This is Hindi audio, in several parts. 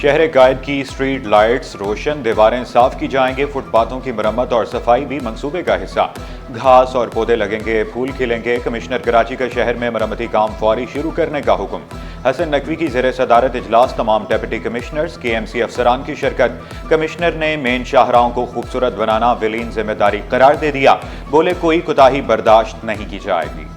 शहर कायद की स्ट्रीट लाइट्स रोशन, दीवारें साफ की जाएंगे, फुटपाथों की मरम्मत और सफाई भी मंसूबे का हिस्सा। घास और पौधे लगेंगे, फूल खिलेंगे। कमिश्नर कराची का शहर में मरम्मती काम फौरी शुरू करने का हुक्म। हसन नकवी की ज़ेरे सदारत इजलास, तमाम डेप्यूटी कमिश्नर्स, KMC अफसरान की शिरकत। कमिश्नर ने मेन शाहराहों को खूबसूरत बनाना विलीन जिम्मेदारी करार दे दिया। बोले कोई कोताही बर्दाश्त नहीं की जाएगी।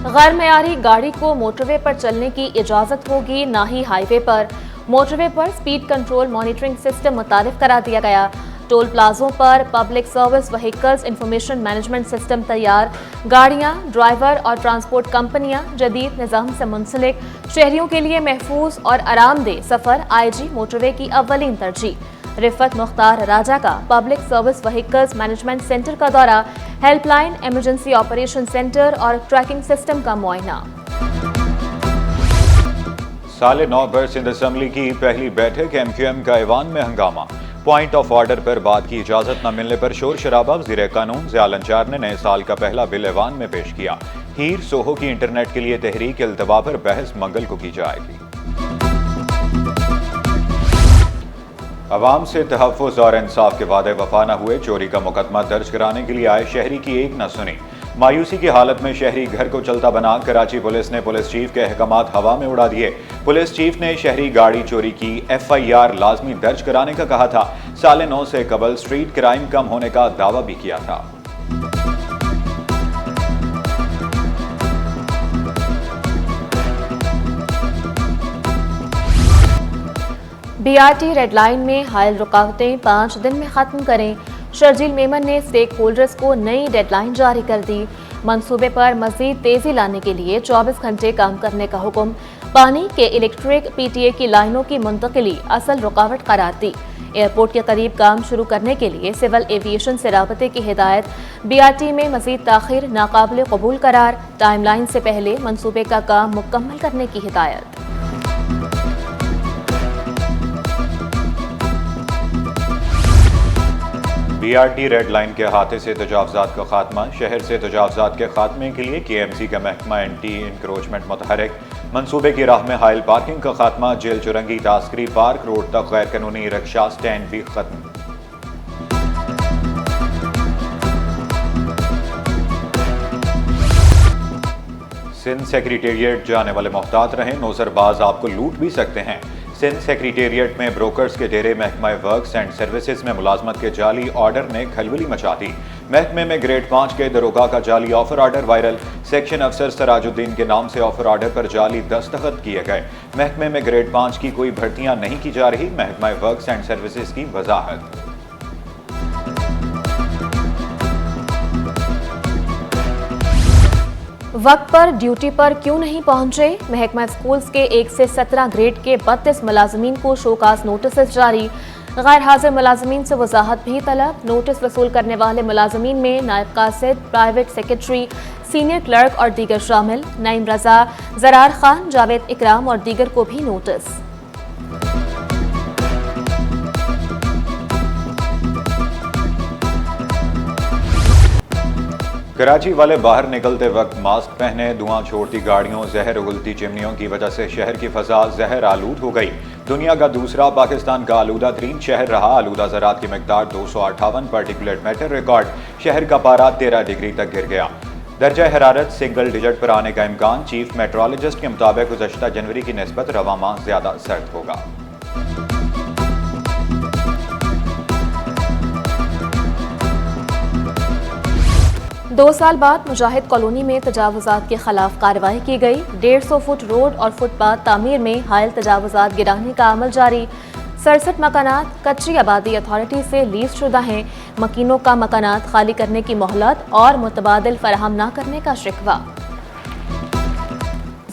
गैर मयारी गाड़ी को मोटरवे पर चलने की इजाजत होगी, ना ही हाईवे पर। मोटरवे पर स्पीड कंट्रोल मॉनिटरिंग सिस्टम मुतारिफ करा दिया गया। टोल प्लाजों पर public service vehicles information management system तैयार। गाड़ियां, ड्राइवर और ट्रांसपोर्ट कंपनियां जदीद निज़ाम से मुंसलिक। शहरियों के लिए महफूज और आरामदेह सफर IG मोटरवे की अव्वलीन तरजीह। रिफत मुख्तार राजा का public service vehicles management centre का दौरा, हेल्पलाइन, इमरजेंसी ऑपरेशन सेंटर और ट्रैकिंग सिस्टम का मुआयना। साले 9 पर सिंध असम्बली की पहली बैठक, MQM का ऐवान में हंगामा। पॉइंट ऑफ ऑर्डर पर बात की इजाजत न मिलने पर शोर शराबा। वज़ीर कानून ज़ियाल अंचार ने नए साल का पहला बिल ऐवान में पेश किया। हीर सोहो की इंटरनेट के लिए तहरीक इल्तवा पर बहस मंगल को की जाएगी। अवाम से तहफ़्फ़ुज़ और इंसाफ के वादे वफा न हुए, चोरी का मुकदमा दर्ज कराने के लिए आए शहरी की एक न सुनी। मायूसी की हालत में शहरी घर को चलता बना। कराची पुलिस ने पुलिस चीफ के अहकामात हवा में उड़ा दिए। पुलिस चीफ ने शहरी गाड़ी चोरी की FIR लाजमी दर्ज कराने का कहा था। साले 9 से कबल स्ट्रीट क्राइम कम होने का दावा भी किया था। BRT रेड लाइन में हायल रुकावटें 5 दिन में खत्म करें। शर्जील मेमन ने स्टेक होल्डर्स को नई डेडलाइन जारी कर दी। मंसूबे पर मजीद तेजी लाने के लिए 24 घंटे काम करने का हुक्म। पानी के इलेक्ट्रिक PTA की लाइनों की मुंतकिली असल रुकावट करार दी। एयरपोर्ट के करीब काम शुरू करने के लिए सिविल एविएशन से राबते की हिदायत। BRT में मजीद ताखिर नाकाबिल कबूल करार। टाइमलाइन से पहले मंसूबे का काम मुकम्मल करने की हिदायत। BRT रेड लाइन के हाथे से तजावजात का खात्मा। शहर से तजावजात के खात्मे के लिए KMC का महकमा एंटी इंक्रोचमेंट मुतहरिक। मंसूबे की राह में हायल पार्किंग का खात्मा। जेल चुरंगी तास्करी पार्क रोड तक गैर कानूनी रिक्शा स्टैंड भी खत्म। सिंध सेक्रेटेरिएट जाने वाले मोहतात रहें, नौजरबाज आपको लूट भी सकते हैं। सिंध सेक्रेटेरिएट में ब्रोकर्स के डेरे महकमा वर्क्स एंड सर्विसेज में मुलाजमत के जाली ऑर्डर ने खलबली मचा दी। महकमे में ग्रेड 5 के दरोगा का जाली ऑफर ऑर्डर वायरल। सेक्शन अफसर सराजुद्दीन के नाम से ऑफर ऑर्डर पर जाली दस्तखत किए गए। महकमे में ग्रेड 5 की कोई भर्तियां नहीं की जा रही, महकमा वर्क्स एंड सर्विसेज की वजाहत। वक्त पर ड्यूटी पर क्यों नहीं पहुंचे? महकमा स्कूल्स के 1 से 17 ग्रेड के 32 मुलाजमीन को शोकास नोटिस जारी। गैर हाजिर मुलाजमीन से वजाहत भी तलब। नोटिस वसूल करने वाले मुलाजमीन में नायब कासिद, प्राइवेट सेक्रेटरी, सीनियर क्लर्क और दीगर शामिल। नईम रजा, जरार खान, जावेद इकराम और दीगर को भी नोटिस। कराची वाले बाहर निकलते वक्त मास्क पहने। धुआं छोड़ती गाड़ियों, जहर उगलती चिमनियों की वजह से शहर की फजा जहर आलूद हो गई। दुनिया का दूसरा, पाकिस्तान का आलूदा तरीन शहर रहा। आलूदा ज़रात की मिकदार 258 पार्टिकुलेट मैटर रिकॉर्ड। शहर का पारा 13 डिग्री तक गिर गया। दर्जा हरारत सिंगल डिजिट पर आने का इम्कान। चीफ मेट्रोलॉजिस्ट के मुताबिक गुज़श्ता जनवरी की निस्बत रवा माह ज्यादा सर्द होगा। 2 साल बाद मुजाहिद कॉलोनी में तजावुजात के खिलाफ कार्रवाई की गई। 150 फुट रोड और फुटपाथ तामीर में हायल तजावुजात गिराने का अमल जारी। 67 मकानात कच्ची आबादी अथॉरिटी से लीज शुदा हैं। मकीनों का मकानात खाली करने की मोहलत और मुतबादिल फराहम न करने का शिकवा।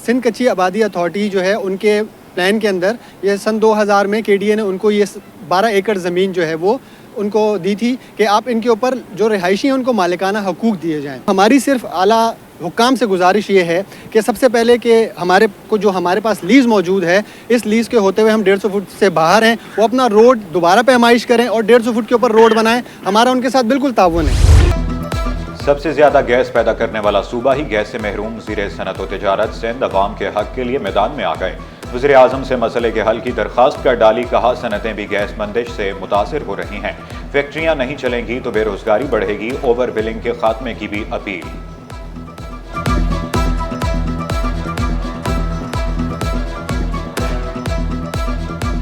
सिंध कच्ची आबादी अथॉरिटी जो है, उनके प्लान के अंदर ये सन 2000 में KDA ने उनको ये 12 एकड़ ज़मीन जो है वो उनको दी थी कि आप इनके ऊपर जो रिहायशी हैं उनको मालिकाना हकूक़ दिए जाएं। हमारी सिर्फ आला हुक्काम से गुजारिश ये है कि सबसे पहले कि हमारे पास लीज़ मौजूद है, इस लीज़ के होते हुए हम 150 फुट से बाहर हैं, वो अपना रोड दोबारा पैमाइश करें और 150 फुट के ऊपर रोड बनाएं। हमारा उनके साथ बिल्कुल ताउन है। सबसे ज्यादा गैस पैदा करने वाला सूबा ही गैस से महरूम। वज़ीर सनअत व तिजारत सिंध अवाम के हक के लिए मैदान में आ गए। वज़ीर आज़म से मसले के हल की दरख्वास्त कर डाली। कहा सनतें भी गैस बंदिश से मुतासिर हो रही हैं। फैक्ट्रियां नहीं चलेंगी तो बेरोजगारी बढ़ेगी। ओवर बिलिंग के खात्मे की भी अपील।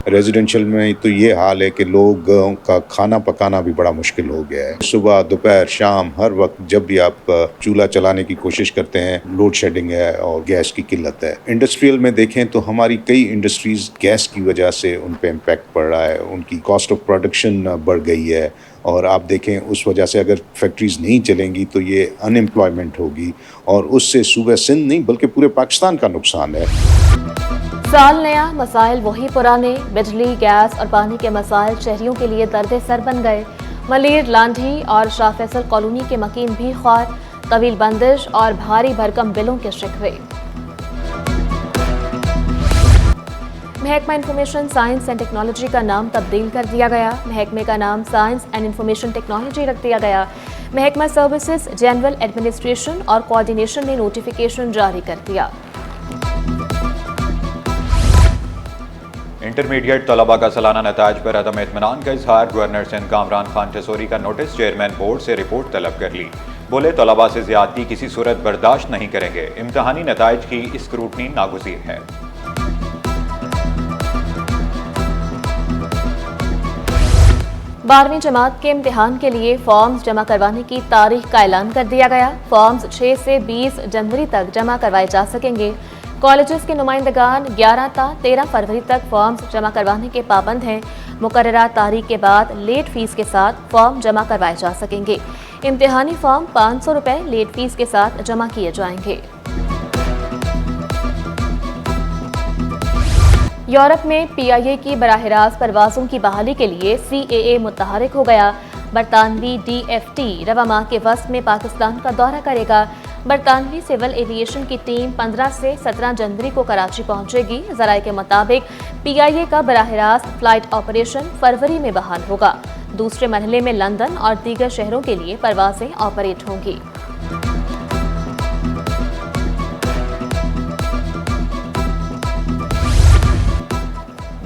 रेजिडेंशियल में तो ये हाल है कि लोगों का खाना पकाना भी बड़ा मुश्किल हो गया है। सुबह दोपहर शाम हर वक्त जब भी आप चूल्हा चलाने की कोशिश करते हैं, लोड शेडिंग है और गैस की किल्लत है। इंडस्ट्रियल में देखें तो हमारी कई इंडस्ट्रीज गैस की वजह से उन पे इम्पैक्ट पड़ रहा है। उनकी कॉस्ट ऑफ प्रोडक्शन बढ़ गई है और आप देखें उस वजह से अगर फैक्ट्रीज नहीं चलेंगी तो ये अनएम्प्लॉयमेंट होगी और उससे सूबे सिंध नहीं बल्कि पूरे पाकिस्तान का नुकसान है। साल नया, मसाइल वही पुराने। बिजली, गैस और पानी के मसाइल शहरियों के लिए दर्द सर बन गए। मलीर, लांढी और शाह फैसल कॉलोनी के मकीन भी ख्वार। तवील बंदिश और भारी भरकम बिलों के शिकवे। महकमा इंफॉर्मेशन साइंस एंड टेक्नोलॉजी का नाम तब्दील कर दिया गया। महकमे का नाम साइंस एंड इंफॉर्मेशन टेक्नोलॉजी रख दिया गया। महकमा सर्विसेज जनरल एडमिनिस्ट्रेशन और कोऑर्डिनेशन ने नोटिफिकेशन जारी कर दिया। इंटरमीडिएट तलबा का सालाना नताज पर अदम इत्मीनान का इजहार। गवर्नर सिंध कामरान खान ठसोरी का नोटिस। चेयरमैन बोर्ड से रिपोर्ट तलब कर ली। बोले तलबा से ज्यादती किसी सूरत बर्दाश्त नहीं करेंगे। इम्तहानी नताइज की स्क्रूटनी नागुज़ीर है। 12वीं जमात के इम्तिहान के लिए फॉर्म्स जमा करवाने की तारीख का ऐलान कर दिया गया। फॉर्म्स 6 से 20 जनवरी तक जमा करवाए जा सकेंगे। कॉलेजेस के नुमाइंदगान 11 ता 13 फरवरी तक फॉर्म्स जमा करवाने के पाबंद हैं। मुकर्ररा तारीख के बाद लेट फीस के साथ फॉर्म जमा करवाए जा सकेंगे। इम्तिहानी फॉर्म 500 रुपये लेट फीस के साथ जमा किए जाएंगे। यूरोप में PIA की बराह रास्त परवाज़ों की बहाली के लिए CAA मुतहरिक हो गया। बरतानवी DFT रवा माह के वस्त में पाकिस्तान का दौरा करेगा। बरतानवी सिविल एविएशन की टीम 15 से 17 जनवरी को कराची पहुंचेगी। ज़राए के मुताबिक PIA का बराह रास्त फ्लाइट ऑपरेशन फरवरी में बहाल होगा। दूसरे मरहले में लंदन और दीगर शहरों के लिए परवाजें ऑपरेट होंगी।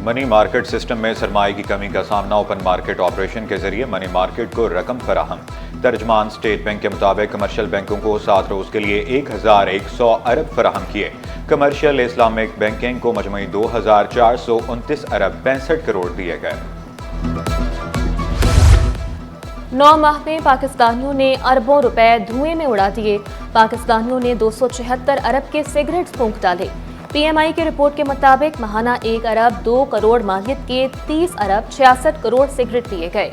मनी मार्केट सिस्टम में सरमाए की कमी का सामना। ओपन मार्केट ऑपरेशन के जरिए मनी मार्केट को रकम फराहम। तर्जमान स्टेट बैंक के मुताबिक कमर्शियल बैंकों को 7 रोज के लिए 1100 अरब फराहम किए। कमर्शियल इस्लामिक बैंकिंग को मजमूई 2429 अरब 65 करोड़ दिए गए। 9 माह में पाकिस्तानियों ने अरबों रुपए धुएं में उड़ा दिए। पाकिस्तानियों ने 276 अरब के सिगरेट्स फूंक डाले। PMI की रिपोर्ट के मुताबिक महाना 1 अरब 2 करोड़ मालियत के 30 अरब 66 करोड़ सिगरेट पिए गए।